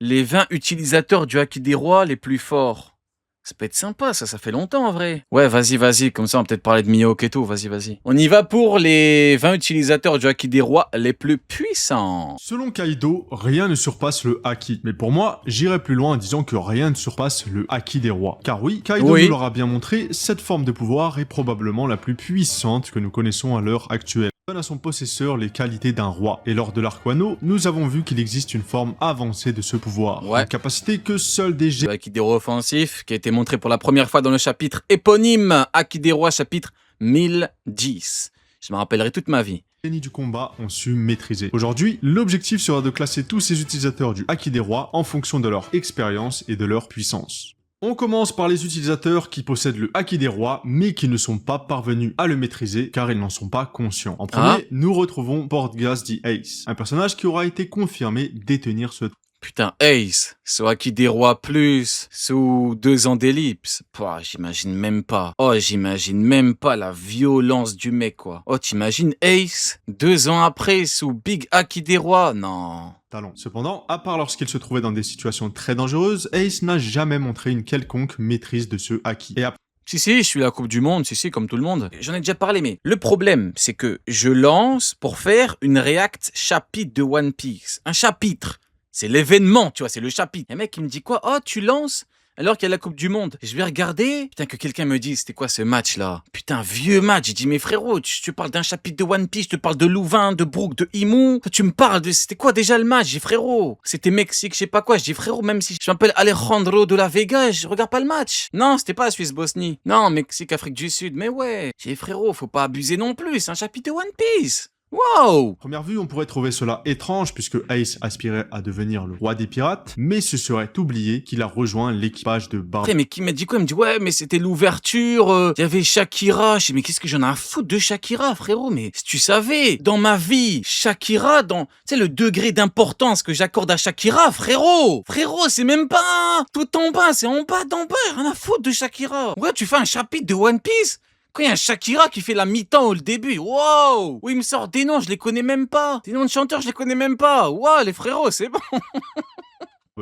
Les 20 utilisateurs du Haki des Rois les plus forts. Ça peut être sympa, ça fait longtemps en vrai. Ouais, vas-y, comme ça on va peut-être parler de Mihawk et tout, vas-y. On y va pour les 20 utilisateurs du Haki des Rois les plus puissants. Selon Kaido, rien ne surpasse le Haki. Mais pour moi, j'irai plus loin en disant que rien ne surpasse le Haki des rois. Car oui, Kaido nous l'aura bien montré, cette forme de pouvoir est probablement la plus puissante que nous connaissons à l'heure actuelle. Donne à son possesseur les qualités d'un roi. Et lors de l'arc Wano, nous avons vu qu'il existe une forme avancée de ce pouvoir. Une capacité que seuls des Le Haki des Rois offensif, qui a été montré pour la première fois dans le chapitre éponyme Haki des Rois, chapitre 1010. Je me rappellerai toute ma vie. Génies du combat ont su maîtriser. Aujourd'hui, l'objectif sera de classer tous ces utilisateurs du Haki des rois en fonction de leur expérience et de leur puissance. On commence par les utilisateurs qui possèdent le Haki des rois, mais qui ne sont pas parvenus à le maîtriser car ils n'en sont pas conscients. En premier, nous retrouvons Portgas the Ace, un personnage qui aura été confirmé détenir ce... Putain, Ace, ce Haki des Rois plus, sous 2 ans d'ellipse. J'imagine même pas. Oh, j'imagine même pas la violence du mec, quoi. Oh, t'imagines Ace, 2 ans après, sous Big Haki des Rois? Non. Talent. Cependant, à part lorsqu'il se trouvait dans des situations très dangereuses, Ace n'a jamais montré une quelconque maîtrise de ce Haki. Et après... Si, je suis la Coupe du Monde, si, comme tout le monde. J'en ai déjà parlé, mais le problème, c'est que je lance pour faire une react chapitre de One Piece. Un chapitre. C'est l'événement, tu vois, c'est le chapitre. Un mec, il me dit quoi? Oh, tu lances alors qu'il y a la Coupe du Monde. Je vais regarder. Putain, que quelqu'un me dise, c'était quoi ce match-là? Putain, vieux match. J'ai dit, mais frérot, tu parles d'un chapitre de One Piece, je te parle de Louvain, de Brook, de Imu. Toi, tu me parles de... C'était quoi déjà le match? J'ai dit, frérot, c'était Mexique, je sais pas quoi. Je dis, frérot, même si je m'appelle Alejandro de la Vega, je regarde pas le match. Non, c'était pas Suisse-Bosnie. Non, Mexique, Afrique du Sud. Mais ouais. J'ai dit, frérot, faut pas abuser non plus. C'est un chapitre de One Piece. Wow! Première vue, on pourrait trouver cela étrange puisque Ace aspirait à devenir le roi des pirates, mais ce serait oublié qu'il a rejoint l'équipage de Barbe. Mais qui m'a dit quoi? Il me dit ouais, mais c'était l'ouverture, il y avait Shakira. Je dis mais qu'est-ce que j'en ai à foutre de Shakira, frérot? Mais si tu savais, dans ma vie, Shakira, tu sais le degré d'importance que j'accorde à Shakira, frérot, c'est même pas tout en bas, c'est en bas d'en bas, rien à foutre de Shakira. Ouais, tu fais un chapitre de One Piece? Quand il y a un Shakira qui fait la mi-temps ou le début, wow! Oui, il me sort des noms, je les connais même pas. Des noms de chanteurs, je les connais même pas. Wow, les frérots, c'est bon.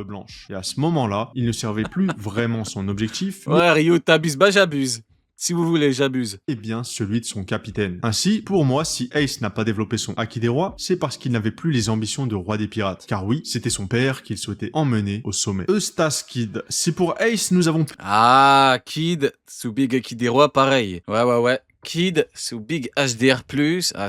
Blanche. Et à ce moment-là, il ne servait plus vraiment son objectif. Ouais, Ryu, t'abuses, bah j'abuse. Si vous voulez, j'abuse. Et bien celui de son capitaine. Ainsi, pour moi, si Ace n'a pas développé son Haki des rois, c'est parce qu'il n'avait plus les ambitions de roi des pirates. Car oui, c'était son père qu'il souhaitait emmener au sommet. Eustace Kid. Si pour Ace, nous avons... Ah, Kid, sous Big Haki des rois, pareil. Ouais. Kid sous Big HDR+,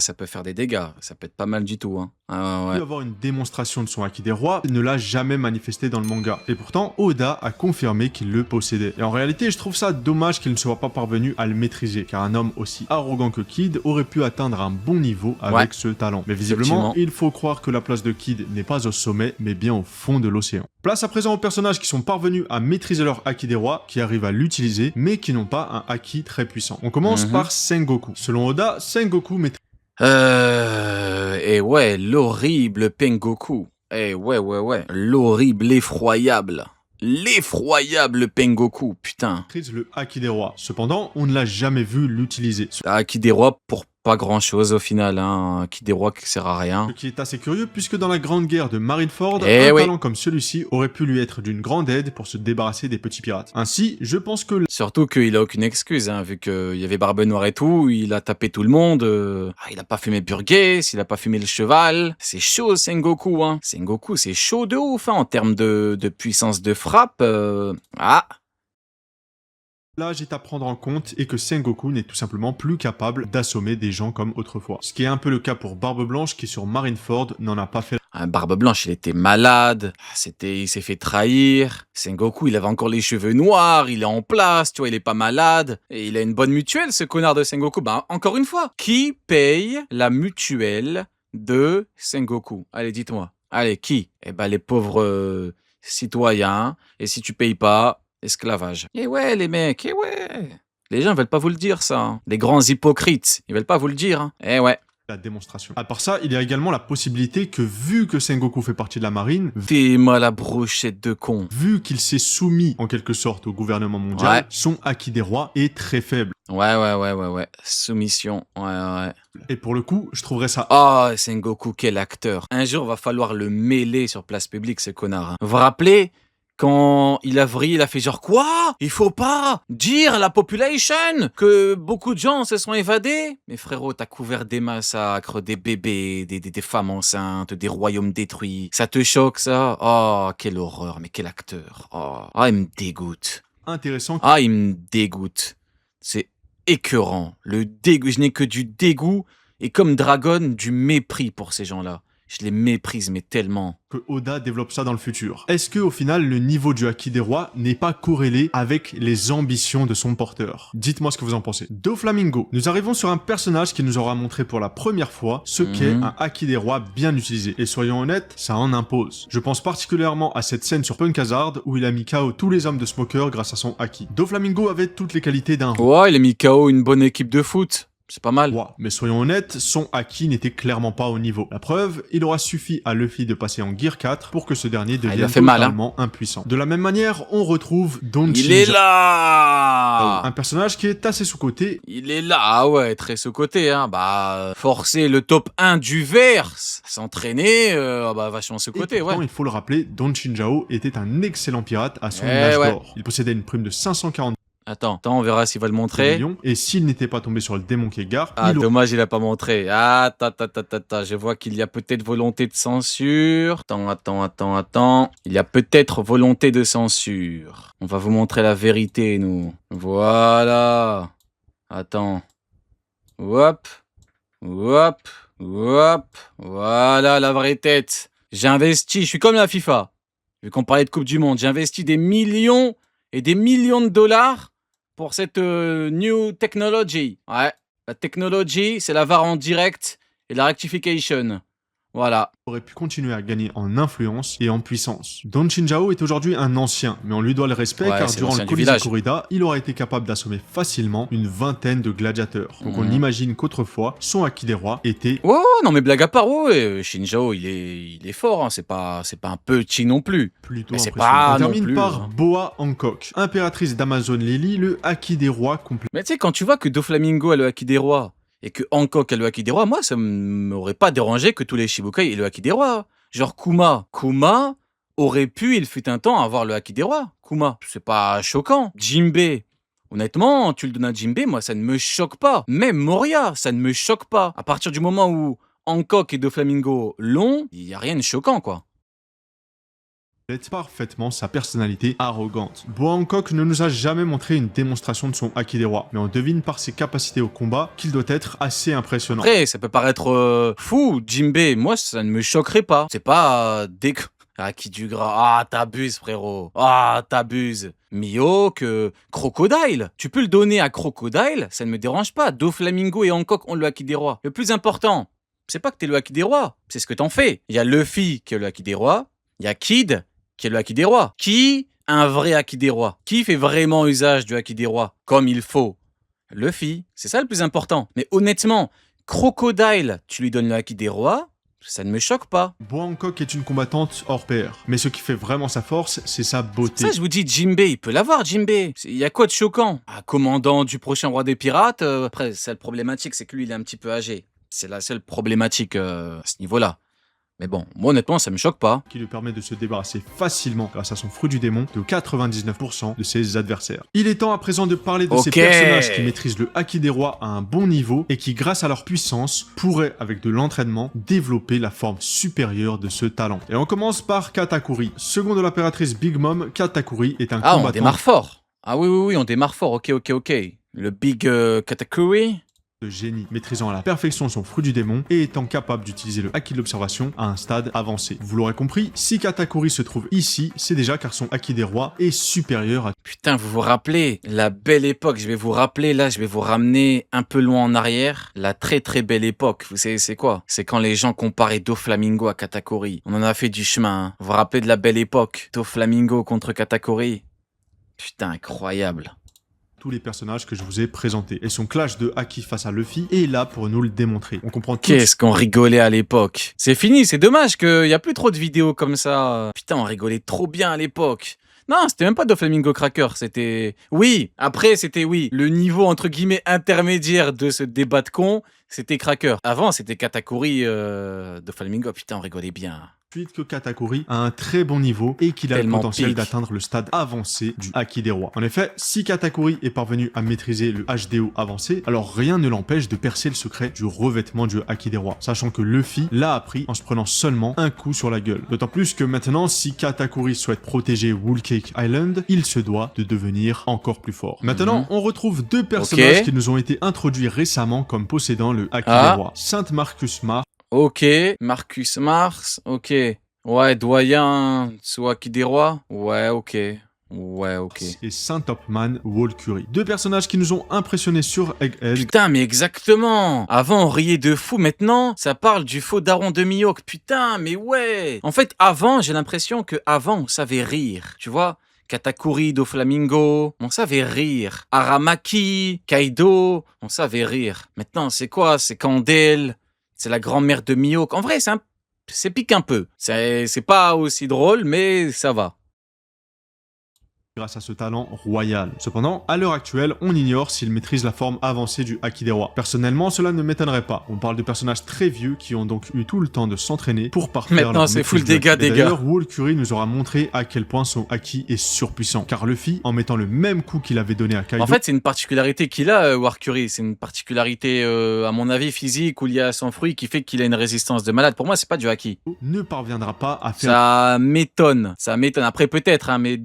ça peut faire des dégâts. Ça peut être pas mal du tout, hein. Ouais. Avoir une démonstration de son Haki des rois ne l'a jamais manifesté dans le manga. Et pourtant, Oda a confirmé qu'il le possédait. Et en réalité, je trouve ça dommage qu'il ne soit pas parvenu à le maîtriser, car un homme aussi arrogant que Kid aurait pu atteindre un bon niveau avec ce talent. Mais visiblement, il faut croire que la place de Kid n'est pas au sommet, mais bien au fond de l'océan. Place à présent aux personnages qui sont parvenus à maîtriser leur Haki des rois, qui arrivent à l'utiliser, mais qui n'ont pas un Haki très puissant. On commence par Sengoku. Selon Oda, Sengoku maîtrise... Et ouais, l'horrible Pengoku. Ouais. L'horrible, l'effroyable Pengoku, putain. Le Haki des rois. Cependant, on ne l'a jamais vu l'utiliser. Haki des rois pour pas grand chose au final, hein. Haki des rois qui sert à rien. Ce qui est assez curieux puisque dans la grande guerre de Marineford, un talent comme celui-ci aurait pu lui être d'une grande aide pour se débarrasser des petits pirates. Ainsi, je pense que... Surtout qu'il a aucune excuse, hein, vu qu'il y avait Barbe Noire et tout, il a tapé tout le monde, il a pas fumé Burgess, il a pas fumé le cheval. C'est chaud Sengoku, hein. Sengoku, c'est chaud de ouf, hein, en termes de puissance de frappe, Là, j'ai à prendre en compte et que Sengoku n'est tout simplement plus capable d'assommer des gens comme autrefois. Ce qui est un peu le cas pour Barbe Blanche qui sur Marineford n'en a pas fait. Barbe Blanche, il était malade, il s'est fait trahir. Sengoku, il avait encore les cheveux noirs, il est en place, tu vois, il est pas malade. Et il a une bonne mutuelle, ce connard de Sengoku. Encore une fois, qui paye la mutuelle de Sengoku? Allez, dites-moi. Allez, qui? Les pauvres citoyens. Et si tu payes pas... esclavage. Et ouais, les mecs, et ouais. Les gens veulent pas vous le dire, ça. Hein. Les grands hypocrites, ils veulent pas vous le dire. Hein. Eh ouais. la démonstration. À part ça, il y a également la possibilité que, vu que Sengoku fait partie de la marine, Fais-moi la brochette de con. vu qu'il s'est soumis en quelque sorte au gouvernement mondial, Ouais. son acquis des rois est très faible. Ouais. Soumission. Ouais. Et pour le coup, je trouverais ça Oh, Sengoku, quel acteur. Un jour, va falloir le mêler sur place publique, ce connard. Hein. Vous vous rappelez quand il a vrillé, il a fait genre quoi? Il faut pas dire à la population que beaucoup de gens se sont évadés. Mais frérot, t'as couvert des massacres, des bébés, des femmes enceintes, des royaumes détruits. Ça te choque ça? Oh, quelle horreur, mais quel acteur. Oh, il me dégoûte. intéressant. Il me dégoûte. C'est écœurant. Le dégoût, je n'ai que du dégoût et comme Dragon, du mépris pour ces gens-là. Je les méprise, mais tellement. Que Oda développe ça dans le futur. Est-ce que au final le niveau du Haki des rois n'est pas corrélé avec les ambitions de son porteur? Dites-moi ce que vous en pensez. Doflamingo, nous arrivons sur un personnage qui nous aura montré pour la première fois ce qu'est un Haki des rois bien utilisé. Et soyons honnêtes, ça en impose. Je pense particulièrement à cette scène sur Punk Hazard où il a mis KO tous les hommes de Smoker grâce à son Haki. Doflamingo avait toutes les qualités d'un Ouais, il a mis KO une bonne équipe de foot. C'est pas mal. roi. Mais soyons honnêtes, son Haki n'était clairement pas au niveau. La preuve, il aura suffi à Luffy de passer en Gear 4 pour que ce dernier devienne a fait mal, totalement impuissant. De la même manière, on retrouve Don Il est Shinja, là. un personnage qui est assez sous-coté. Il est là, ah ouais, très sous-côté, hein. Forcer le top 1 du verse, s'entraîner, vachement Et sous-côté, pourtant, ouais. il faut le rappeler, Don Shinjao était un excellent pirate à son Eh âge ouais. d'or. Il possédait une prime de 540 Attends, on verra s'il va le montrer. millions, et s'il n'était pas tombé sur le démon qui est Garp, Ah, il aurait dommage, il a pas montré. Attends, je vois qu'il y a peut-être volonté de censure. Attends. Il y a peut-être volonté de censure. On va vous montrer la vérité, nous. Voilà. Attends. Hop. Voilà la vraie tête. J'ai investi, je suis comme la FIFA. Vu qu'on parlait de Coupe du Monde, j'ai investi des millions et des millions de dollars pour cette new technology. Ouais, la technology, c'est la VAR en direct et la rectification. Voilà. pu continuer à gagner en influence et en puissance. Don Shinjao est aujourd'hui un ancien, mais on lui doit le respect Ouais, car c'est durant le l'ancien du Colisée village. Corrida, il aura été capable d'assommer facilement une vingtaine de gladiateurs. Donc on Mhm. imagine qu'autrefois, son acquis des rois était Ouais, non mais blague à part, ouais, Shinjao, il est fort, hein, c'est pas un petit non plus. plutôt Mais c'est impressionnant. pas On non termine plus, par hein. Boa Hancock, impératrice d'Amazon Lily, le acquis des rois complet. Mais tu sais, quand tu vois que Doflamingo a le Haki des rois et que Hancock a le Haki des rois, moi, ça m'aurait pas dérangé que tous les Shibukai aient le Haki des rois. Genre Kuma aurait pu, il fut un temps, avoir le Haki des rois. Kuma, c'est pas choquant. Jinbe, honnêtement, tu le donnes à Jinbe, moi, ça ne me choque pas. Même Moria, ça ne me choque pas. À partir du moment où Hancock et Doflamingo l'ont, il y a rien de choquant, quoi. Parfaitement sa personnalité arrogante. Boa Hancock ne nous a jamais montré une démonstration de son acquis des rois, mais on devine par ses capacités au combat qu'il doit être assez impressionnant. Après, ça peut paraître fou, Jinbe, moi, ça ne me choquerait pas. C'est pas Haki du gras. Ah, t'abuses, frérot. Ah, t'abuses. Mihawk, Crocodile. Tu peux le donner à Crocodile, ça ne me dérange pas. Doflamingo et Hancock ont le Haki des rois. Le plus important, c'est pas que t'aies le Haki des rois, c'est ce que t'en fais. Il y a Luffy qui a le Haki des rois, il y a Kid qui a le Haki des rois. Qui a un vrai Haki des rois? Qui fait vraiment usage du Haki des rois comme il faut? Luffy, c'est ça le plus important. Mais honnêtement, Crocodile, tu lui donnes le Haki des rois, ça ne me choque pas. Boa Hancock est une combattante hors pair, mais ce qui fait vraiment sa force, c'est sa beauté. Ça, je vous dis, Jinbe, il peut l'avoir, Jinbe. Il y a quoi de choquant? Commandant du prochain roi des pirates, après, seule problématique, c'est que lui, il est un petit peu âgé. C'est la seule problématique à ce niveau-là. Mais bon, moi honnêtement, ça me choque pas. Qui lui permet de se débarrasser facilement, grâce à son fruit du démon, de 99% de ses adversaires. Il est temps à présent de parler de ces Ok. personnages qui maîtrisent le Haki des rois à un bon niveau et qui, grâce à leur puissance, pourraient, avec de l'entraînement, développer la forme supérieure de ce talent. Et on commence par Katakuri. Second de l'impératrice Big Mom, Katakuri est un Ah, on combattant démarre fort. Ah oui, on démarre fort, ok. Le Big Katakuri. de génie, maîtrisant à la perfection son fruit du démon et étant capable d'utiliser le Haki de l'observation à un stade avancé. Vous l'aurez compris, si Katakuri se trouve ici, c'est déjà car son Haki des rois est supérieur à Putain, vous vous rappelez la belle époque. Je vais vous rappeler, là, je vais vous ramener un peu loin en arrière. La très très belle époque. Vous savez, c'est quoi? C'est quand les gens comparaient Doflamingo à Katakuri. On en a fait du chemin. Hein. Vous vous rappelez de la belle époque? Doflamingo contre Katakuri. Putain, incroyable. tous les personnages que je vous ai présentés. Et son clash de Haki face à Luffy est là pour nous le démontrer. On comprend tout. Qu'est-ce qu'on rigolait à l'époque. C'est fini, c'est dommage qu'il y a plus trop de vidéos comme ça. Putain, on rigolait trop bien à l'époque. Non, c'était même pas Doflamingo Cracker, c'était... Oui, après, c'était, oui, le niveau, entre guillemets, intermédiaire de ce débat de con, c'était Cracker. Avant, c'était Katakuri, Doflamingo. Putain, on rigolait bien. Suite que Katakuri a un très bon niveau et qu'il a Tellement le potentiel pique. d'atteindre le stade avancé du Haki des rois. En effet, si Katakuri est parvenu à maîtriser le HDO avancé, alors rien ne l'empêche de percer le secret du revêtement du Haki des rois, sachant que Luffy l'a appris en se prenant seulement un coup sur la gueule. D'autant plus que maintenant, si Katakuri souhaite protéger Whole Cake Island, il se doit de devenir encore plus fort. Maintenant, on retrouve deux personnages qui nous ont été introduits récemment comme possédant le Haki des rois. Saint Marcus Mars. Ok, Marcus Mars, ok. Ouais, doyen Haki des rois. Ouais, ok. Ouais, ok. Et Saint Topman Walkuri. Deux personnages qui nous ont impressionnés sur Egghead. Putain, mais exactement. Avant, on riait de fou. Maintenant, ça parle du faux daron de Mihawk. Putain, mais ouais. En fait, avant, j'ai l'impression que avant, on savait rire. Tu vois, Katakuri, Doflamingo, on savait rire. Aramaki, Kaido, on savait rire. Maintenant, c'est quoi? C'est Candel. C'est la grand-mère de Mihawk. En vrai, c'est pique un peu. C'est pas aussi drôle, mais ça va. Grâce à ce talent royal. Cependant, à l'heure actuelle, on ignore s'il maîtrise la forme avancée du Haki des rois. Personnellement, cela ne m'étonnerait pas. On parle de personnages très vieux qui ont donc eu tout le temps de s'entraîner pour parfaire leur Maintenant, c'est full maîtrise du dégâts, Haki. Et dégâts. d'ailleurs, Walkuri nous aura montré à quel point son Haki est surpuissant. Car Luffy, en mettant le même coup qu'il avait donné à Kaido... En fait, c'est une particularité qu'il a, Walkuri. C'est une particularité, à mon avis, physique ou liée à son fruit qui fait qu'il a une résistance de malade. Pour moi, c'est pas du Haki. ne parviendra pas à faire... Ça m'étonne. Ça m'étonne. Après, peut-être, hein, mais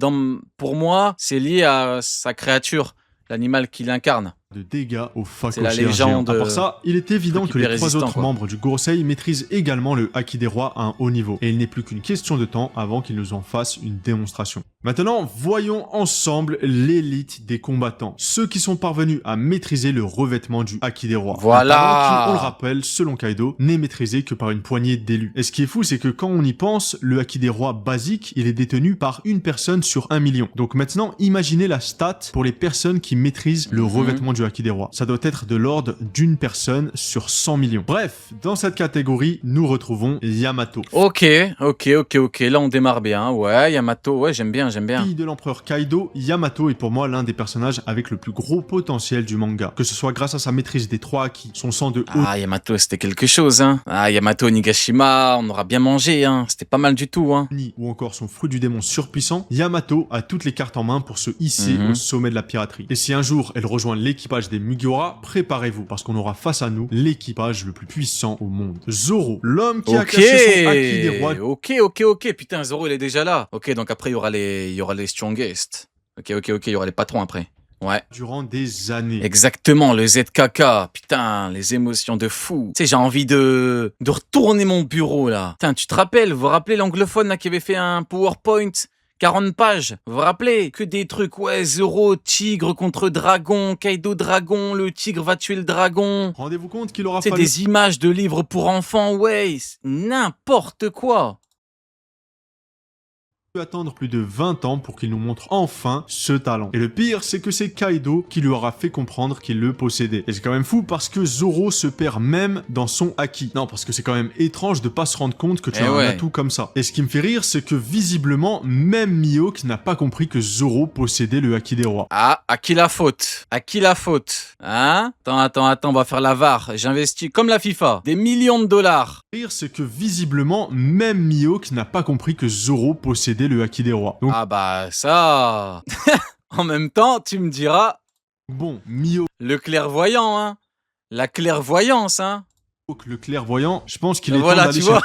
pour moi, c'est lié à sa créature, l'animal qu'il incarne. de dégâts au C'est la Fakoshir légende. géant. À part ça, il est évident que les trois résistant, autres quoi. membres du Gorosei maîtrisent également le Haki des rois à un haut niveau, et il n'est plus qu'une question de temps avant qu'ils nous en fassent une démonstration. Maintenant, voyons ensemble l'élite des combattants, ceux qui sont parvenus à maîtriser le revêtement du Haki des rois. Voilà. Un talent qui, on le rappelle, selon Kaido, n'est maîtrisé que par une poignée d'élus. Et ce qui est fou, c'est que quand on y pense, le Haki des rois basique, il est détenu par une personne sur 1 million. Donc maintenant, imaginez la stat pour les personnes qui maîtrisent le revêtement du Haki des rois. Ça doit être de l'ordre d'une personne sur 100 millions. Bref, dans cette catégorie, nous retrouvons Yamato. Ok. Là, on démarre bien. Ouais, Yamato, ouais, j'aime bien. Fille de l'empereur Kaido, Yamato est pour moi l'un des personnages avec le plus gros potentiel du manga. Que ce soit grâce à sa maîtrise des 3 Haki, son sang de haut Ah, Yamato, c'était quelque chose, hein. Ah, Yamato Nigashima, on aura bien mangé, hein. C'était pas mal du tout, hein. ou encore son fruit du démon surpuissant, Yamato a toutes les cartes en main pour se hisser au sommet de la piraterie. Et si un jour elle rejoint l'équipage des Mugiwara, préparez-vous parce qu'on aura face à nous l'équipage le plus puissant au monde. Zoro, l'homme qui a caché son Haki des rois. Ok. Putain, Zoro, il est déjà là. Ok, donc après, il y aura les strongest. Ok, il y aura les patrons après. Ouais. Durant des années. Exactement, le ZKK. Putain, les émotions de fou. Tu sais, j'ai envie de retourner mon bureau, là. Putain, tu te rappelles, vous vous rappelez l'anglophone, là, qui avait fait un PowerPoint 40 pages, vous vous rappelez? Que des trucs, ouais, Zoro, tigre contre dragon, Kaido dragon, le tigre va tuer le dragon. Rendez-vous compte qu'il aura C'est fallu des images de livres pour enfants, ouais, n'importe quoi. attendre plus de 20 ans pour qu'il nous montre enfin ce talent. Et le pire, c'est que c'est Kaido qui lui aura fait comprendre qu'il le possédait. Et c'est quand même fou parce que Zoro se perd même dans son Haki. Non, parce que c'est quand même étrange de pas se rendre compte que tu as un atout comme ça. Et ce qui me fait rire, c'est que visiblement, même Mihawk n'a pas compris que Zoro possédait le Haki des rois. Ah, à qui la faute? Hein? Attends, on va faire la VAR. J'investis comme la FIFA. Des millions de dollars. Le pire, c'est que visiblement, même Mihawk n'a pas compris que Zoro possédait le Haki des rois. Donc, ah bah ça... En même temps, tu me diras... bon, Mihawk, Le clairvoyant, hein. La clairvoyance, hein. le clairvoyant, je pense qu'il est Voilà, temps d'aller tu vois.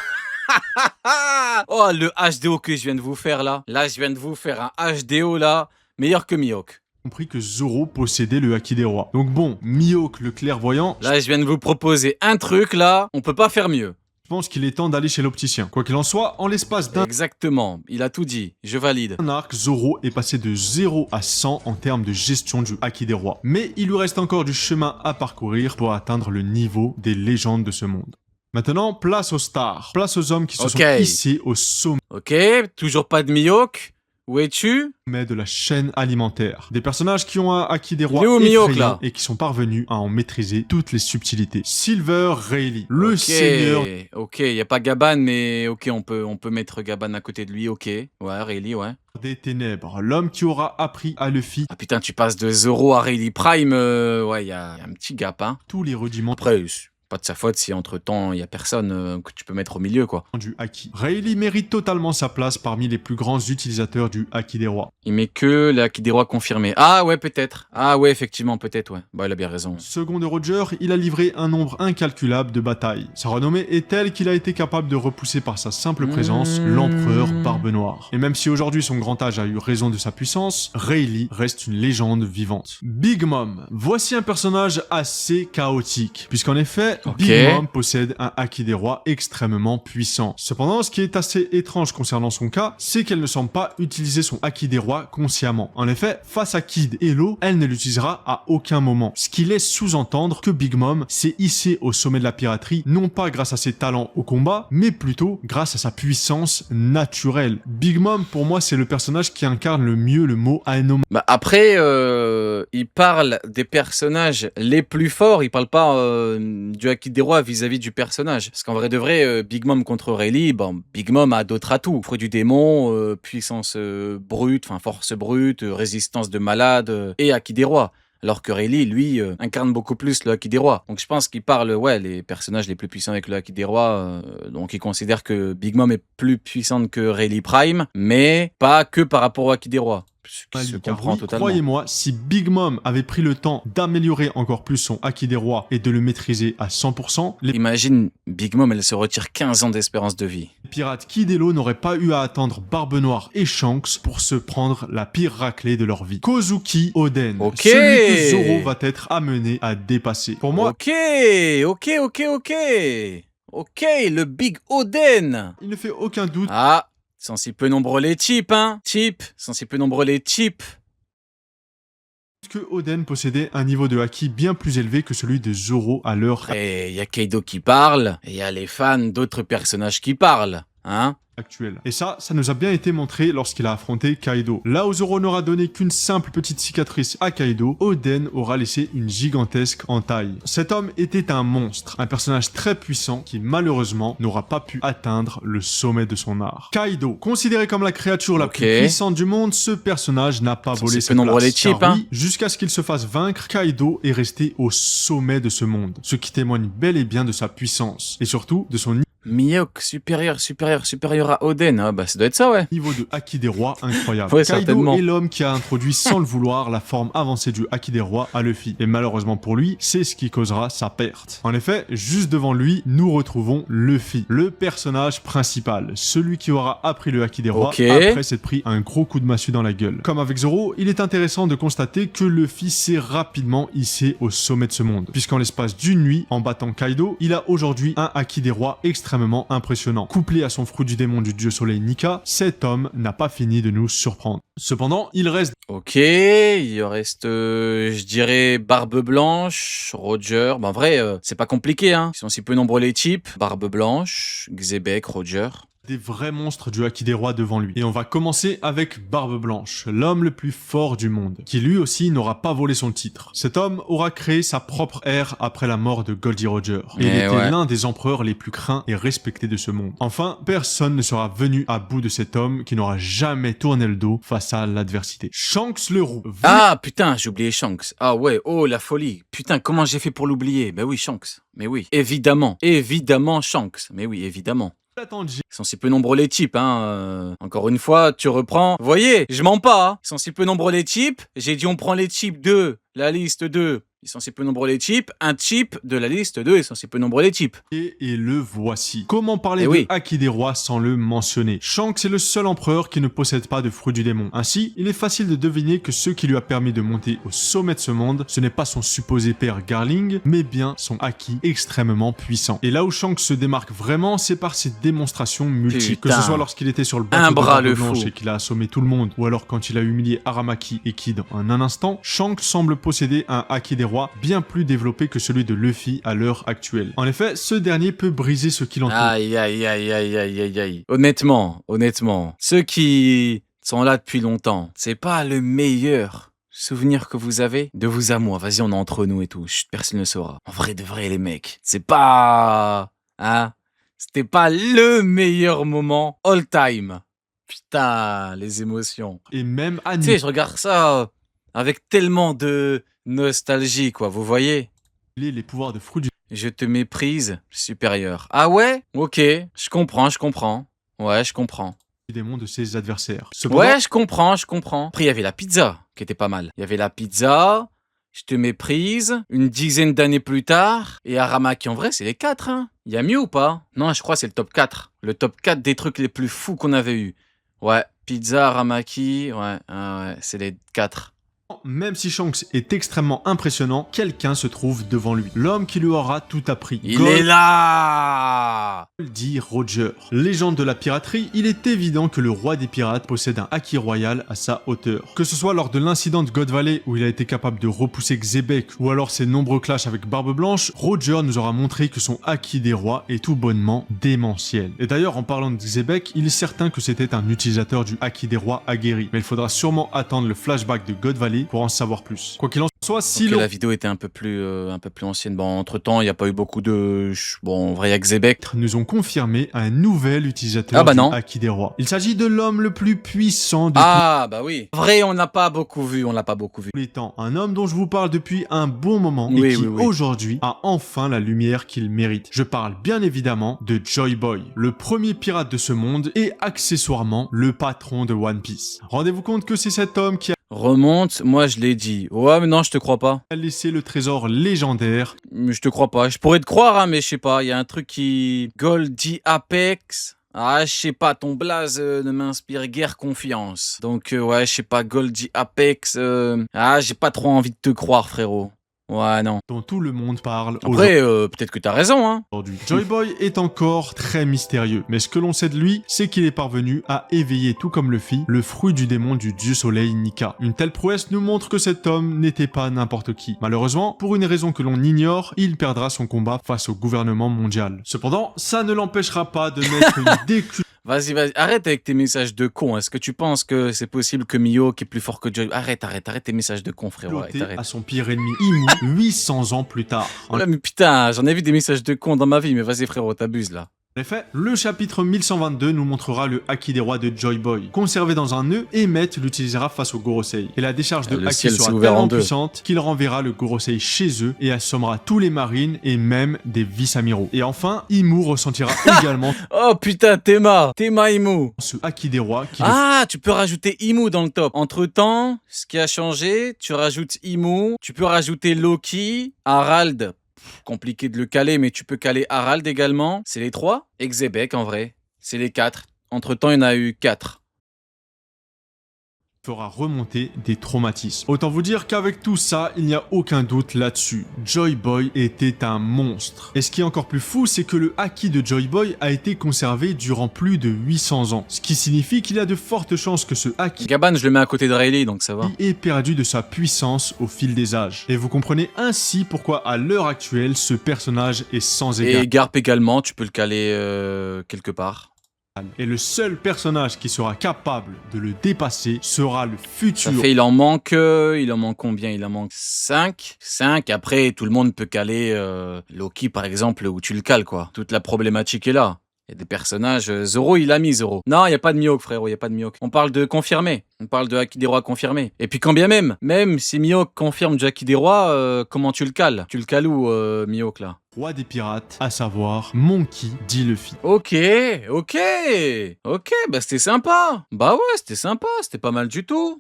Oh, le HDO que je viens de vous faire, là. Là, je viens de vous faire un HDO, là. Meilleur que Mihawk. compris que Zoro possédait le Haki des rois. Donc bon, Mihawk le clairvoyant, Là, je viens de vous proposer un truc, là. On peut pas faire mieux. je pense qu'il est temps d'aller chez l'opticien. Quoi qu'il en soit, en l'espace d'un Exactement. Il a tout dit. Je valide. arc, Zoro est passé de 0 à 100 en termes de gestion du Haki des rois. Mais il lui reste encore du chemin à parcourir pour atteindre le niveau des légendes de ce monde. Maintenant, place aux stars, place aux hommes qui se sont hissés au sommet Ok, toujours pas de Mihawk. Où es-tu? Mais de la chaîne alimentaire. Des personnages qui ont un haki des rois Il est où, Mihawk, effrayant là et qui sont parvenus à en maîtriser toutes les subtilités. Silver Rayleigh, le Ok, seigneur ok, y a pas Gaban, mais ok, on peut mettre Gaban à côté de lui, ok. Ouais, Rayleigh, ouais. des ténèbres, l'homme qui aura appris à Luffy Ah putain, tu passes de Zoro à Rayleigh Prime, ouais, y a un petit gap, hein. tous les rudiments Après, c'est pas de sa faute si entre-temps, y a personne que tu peux mettre au milieu, quoi. du haki. Rayleigh mérite totalement sa place parmi les plus grands utilisateurs du haki des rois. Il met que la qui des rois confirmé. Ah ouais, peut-être. Ah ouais, effectivement, peut-être, ouais. Bah, il a bien raison. Second de Roger, il a livré un nombre incalculable de batailles. Sa renommée est telle qu'il a été capable de repousser par sa simple présence l'empereur Barbe Noire. Et même si aujourd'hui son grand âge a eu raison de sa puissance, Rayleigh reste une légende vivante. Big Mom. Voici un personnage assez chaotique, puisqu'en effet, Ok. Big Mom possède un haki des rois extrêmement puissant. Cependant, ce qui est assez étrange concernant son cas, c'est qu'elle ne semble pas utiliser son haki des rois consciemment. En effet, face à Kid et Law, elle ne l'utilisera à aucun moment. Ce qui laisse sous-entendre que Big Mom s'est hissée au sommet de la piraterie, non pas grâce à ses talents au combat, mais plutôt grâce à sa puissance naturelle. Big Mom, pour moi, c'est le personnage qui incarne le mieux le mot anomalie. Bah après, il parle des personnages les plus forts, il parle pas du haki des rois vis-à-vis du personnage. Parce qu'en vrai de vrai, Big Mom contre Rayleigh, bon, Big Mom a d'autres atouts. Fruit du démon, puissance brute, enfin force brute, résistance de malade et haki des rois. Alors que Rayleigh, lui, incarne beaucoup plus le haki des rois. Donc je pense qu'il parle, ouais, les personnages les plus puissants avec le haki des rois. Donc il considère que Big Mom est plus puissante que Rayleigh Prime, mais pas que par rapport au haki des rois. Ce qui se Car comprend oui, totalement. croyez-moi, si Big Mom avait pris le temps d'améliorer encore plus son haki des rois et de le maîtriser à 100%, les Imagine, Big Mom, elle se retire 15 ans d'espérance de vie. pirates Kid et Law n'auraient pas eu à attendre Barbe Noire et Shanks pour se prendre la pire raclée de leur vie. Kozuki Oden, Ok. celui que Zoro va être amené à dépasser. Pour moi, Ok, ok, le Big Oden. il ne fait aucun doute Ah, sans si peu nombreux les types, hein. Types, sans si peu nombreux les types. que Oden possédait un niveau de haki bien plus élevé que celui de Zoro à l'heure Après, il y a Kaido qui parle, et il y a les fans d'autres personnages qui parlent, hein. actuelle. Et ça nous a bien été montré lorsqu'il a affronté Kaido. Là où Zoro n'aura donné qu'une simple petite cicatrice à Kaido, Oden aura laissé une gigantesque entaille. Cet homme était un monstre, un personnage très puissant qui malheureusement n'aura pas pu atteindre le sommet de son art. Kaido, considéré comme la créature la plus puissante du monde, ce personnage n'a pas volé sa place. les types, Car hein. oui, jusqu'à ce qu'il se fasse vaincre, Kaido est resté au sommet de ce monde, ce qui témoigne bel et bien de sa puissance, et surtout de son Mihawk, supérieur à Oden. Ah bah ça doit être ça, ouais. niveau de haki des rois incroyable. Ouais, Kaido certainement. est l'homme qui a introduit sans le vouloir la forme avancée du haki des rois à Luffy. Et malheureusement pour lui, c'est ce qui causera sa perte. En effet, juste devant lui, nous retrouvons Luffy, le personnage principal, celui qui aura appris le haki des rois après s'être pris un gros coup de massue dans la gueule. Comme avec Zoro, il est intéressant de constater que Luffy s'est rapidement hissé au sommet de ce monde, puisqu'en l'espace d'une nuit, en battant Kaido, il a aujourd'hui un haki des rois extrêmement impressionnant. Couplé à son fruit du démon du dieu soleil Nika, cet homme n'a pas fini de nous surprendre. Cependant, il reste Ok, il reste, je dirais, Barbe Blanche, Roger. Ben, en vrai, c'est pas compliqué, hein. Ils sont si peu nombreux les types. Barbe Blanche, Xebec, Roger. des vrais monstres du haki des rois devant lui. Et on va commencer avec Barbe Blanche, l'homme le plus fort du monde, qui lui aussi n'aura pas volé son titre. Cet homme aura créé sa propre ère après la mort de Goldie Roger. Et il était l'un des empereurs les plus craints et respectés de ce monde. Enfin, personne ne sera venu à bout de cet homme qui n'aura jamais tourné le dos face à l'adversité. Shanks le Roux. Ah putain, j'ai oublié Shanks. Ah ouais, oh la folie. Putain, comment j'ai fait pour l'oublier? Ben oui, Shanks. Mais oui, évidemment. Évidemment Shanks. Mais oui, évidemment. Ils sont si peu nombreux les types, hein. Encore une fois, tu reprends. Vous voyez, je mens pas, hein. Ils sont si peu nombreux les types. J'ai dit on prend les types de la liste 2. Ils sont si peu nombreux les types. Un type de la liste 2, ils sont si peu nombreux les types. Et le voici. Comment parler de haki des rois sans le mentionner? Shanks est le seul empereur qui ne possède pas de fruit du démon. Ainsi, il est facile de deviner que ce qui lui a permis de monter au sommet de ce monde, ce n'est pas son supposé père Garling, mais bien son haki extrêmement puissant. Et là où Shanks se démarque vraiment, c'est par ses démonstrations multiples. Que ce soit lorsqu'il était sur le bateau de Barbe Blanche et qu'il a assommé tout le monde, ou alors quand il a humilié Aramaki et Kid en un instant, Shanks semble posséder un haki des rois bien plus développé que celui de Luffy à l'heure actuelle. En effet, ce dernier peut briser ce qui l'entoure. Aïe, aïe, aïe, aïe, aïe, aïe, aïe. Honnêtement, ceux qui sont là depuis longtemps. C'est pas le meilleur souvenir que vous avez de vous à moi. Vas-y, on est entre nous et tout. Chut, personne ne saura. En vrai de vrai, les mecs, c'est pas... Hein? C'était pas le meilleur moment all time. Putain, les émotions. Et même Tu sais, je regarde ça avec tellement de nostalgie, quoi. Vous voyez? les pouvoirs de fruits du Je te méprise, supérieur. Ah ouais? Ok, je comprends. Ouais, je comprends. démon de ses adversaires. Cependant, Ouais, je comprends. Après, il y avait la pizza, qui était pas mal. Il y avait la pizza, je te méprise, une dizaine d'années plus tard, et Aramaki, en vrai, c'est les 4, hein. Il y a mieux ou pas? Non, je crois que c'est le top 4. Le top 4 des trucs les plus fous qu'on avait eu. Ouais, pizza, Aramaki, ouais, c'est les 4. même si Shanks est extrêmement impressionnant, quelqu'un se trouve devant lui. L'homme qui lui aura tout appris. Il est là! Dit Roger. Légende de la piraterie, il est évident que le roi des pirates possède un haki royal à sa hauteur. Que ce soit lors de l'incident de God Valley où il a été capable de repousser Xebec ou alors ses nombreux clashs avec Barbe Blanche, Roger nous aura montré que son haki des rois est tout bonnement démentiel. Et d'ailleurs, en parlant de Xebec, il est certain que c'était un utilisateur du haki des rois aguerri. Mais il faudra sûrement attendre le flashback de God Valley pour en savoir plus. Quoi qu'il en soit, si la vidéo était un peu plus ancienne. Bon, entre-temps, il n'y a pas eu beaucoup de... Bon, en vrai, il y a Xebec. nous ont confirmé un nouvel utilisateur du haki des rois. Il s'agit de l'homme le plus puissant de bah oui. Vrai, on l'a pas beaucoup vu. tous les temps. Un homme dont je vous parle depuis un bon moment et qui aujourd'hui a enfin la lumière qu'il mérite. Je parle bien évidemment de Joy Boy, le premier pirate de ce monde et accessoirement le patron de One Piece. Rendez-vous compte que c'est cet homme qui Remonte, moi je l'ai dit. Ouais, mais non, je te crois pas. a laissé le trésor légendaire. Je te crois pas. Je pourrais te croire, hein, mais je sais pas. Il y a un truc qui... Goldie Apex. Ah, je sais pas. Ton blaze ne m'inspire guère confiance. Donc, ouais, je sais pas. Goldie Apex. Ah, j'ai pas trop envie de te croire, frérot. Ouais, non. Dont tout le monde parle Après, peut-être que t'as raison, hein. aujourd'hui. Joy Boy est encore très mystérieux, mais ce que l'on sait de lui, c'est qu'il est parvenu à éveiller, tout comme Luffy, le fruit du démon du dieu soleil Nika. Une telle prouesse nous montre que cet homme n'était pas n'importe qui. Malheureusement, pour une raison que l'on ignore, il perdra son combat face au gouvernement mondial. Cependant, ça ne l'empêchera pas de mettre une déculottée. Vas-y, arrête avec tes messages de con. Est-ce que tu penses que c'est possible que Mihawk est plus fort que Joy? Arrête tes messages de con, frérot. Arrête. À son pire ennemi Imu 800 ans plus tard. Ouais, mais putain, j'en ai vu des messages de con dans ma vie, mais vas-y, frérot, t'abuses là. En effet, le chapitre 1122 nous montrera le haki des rois de Joy Boy. Conservé dans un nœud, Emmet l'utilisera face au Gorosei. Et la décharge de haki sera tellement puissante qu'il renverra le Gorosei chez eux et assommera tous les marines et même des vice-amiraux. Et enfin, Imu ressentira également oh putain, Tema Imu. Ce haki des rois qui tu peux rajouter Imu dans le top. Entre-temps, ce qui a changé, tu rajoutes Imu, tu peux rajouter Loki, Harald. Compliqué de le caler, mais tu peux caler Harald également. C'est les 3. Et Xebec, en vrai. C'est les 4. Entre-temps, il y en a eu 4. fera remonter des traumatismes. Autant vous dire qu'avec tout ça, il n'y a aucun doute là-dessus. Joy Boy était un monstre. Et ce qui est encore plus fou, c'est que le haki de Joy Boy a été conservé durant plus de 800 ans. Ce qui signifie qu'il y a de fortes chances que ce haki Gaban, je le mets à côté de Rayleigh, donc ça va. ait perdu de sa puissance au fil des âges. Et vous comprenez ainsi pourquoi à l'heure actuelle, ce personnage est sans égal. Et Garp également, tu peux le caler quelque part. Et le seul personnage qui sera capable de le dépasser sera le futur. Ça fait, il en manque combien? Il en manque 5. 5, après, tout le monde peut caler Loki, par exemple, où tu le cales, quoi. Toute la problématique est là. Il y a des personnages... Zoro, il a mis Zoro. Non, il n'y a pas de Mihawk, frérot, il n'y a pas de Mihawk. On parle de confirmé. On parle de Haki des Rois confirmé. Et puis quand bien même si Mihawk confirme Haki des Rois, comment tu le cales? Tu le cales où, Mihawk, là? Roi des pirates, à savoir Monkey D. Luffy. Ok, bah c'était sympa. Bah ouais, c'était sympa, c'était pas mal du tout.